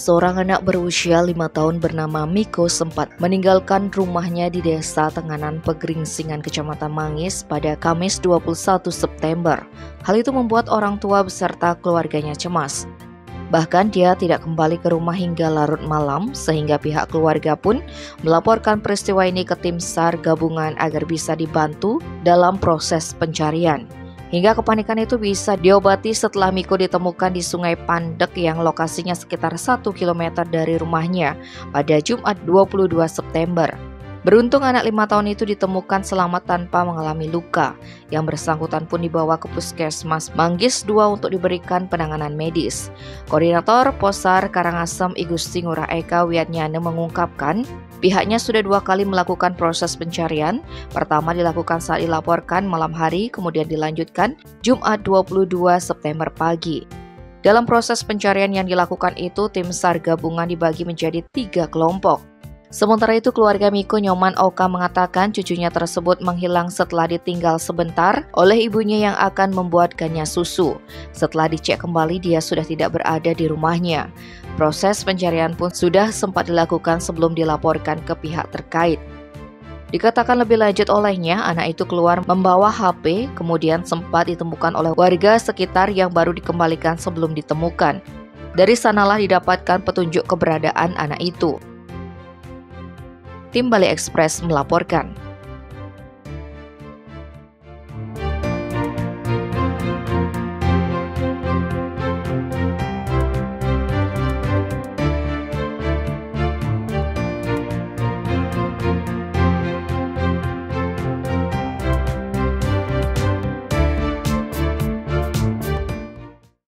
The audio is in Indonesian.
Seorang anak berusia 5 tahun bernama Miko sempat meninggalkan rumahnya di Desa Tenganan Pegeringsingan, Kecamatan Mangis pada Kamis 21 September. Hal itu membuat orang tua beserta keluarganya cemas. Bahkan dia tidak kembali ke rumah hingga larut malam, sehingga pihak keluarga pun melaporkan peristiwa ini ke tim SAR gabungan agar bisa dibantu dalam proses pencarian. Hingga kepanikan itu bisa diobati setelah Miko ditemukan di Sungai Pandek yang lokasinya sekitar 1 km dari rumahnya pada Jumat 22 September. Beruntung anak 5 tahun itu ditemukan selamat tanpa mengalami luka. Yang bersangkutan pun dibawa ke Puskesmas Manggis 2 untuk diberikan penanganan medis. Koordinator Posar Karangasem I Gusti Ngurah Eka Wiatnyana mengungkapkan, pihaknya sudah 2 kali melakukan proses pencarian. Pertama dilakukan saat dilaporkan malam hari, kemudian dilanjutkan Jumat 22 September pagi. Dalam proses pencarian yang dilakukan itu, tim SAR gabungan dibagi menjadi 3 kelompok. Sementara itu, keluarga Miko Nyoman Oka mengatakan cucunya tersebut menghilang setelah ditinggal sebentar oleh ibunya yang akan membuatkannya susu. Setelah dicek kembali, dia sudah tidak berada di rumahnya. Proses pencarian pun sudah sempat dilakukan sebelum dilaporkan ke pihak terkait. Dikatakan lebih lanjut olehnya, anak itu keluar membawa HP, kemudian sempat ditemukan oleh warga sekitar yang baru dikembalikan sebelum ditemukan. Dari sanalah didapatkan petunjuk keberadaan anak itu. Tim Bali Express melaporkan.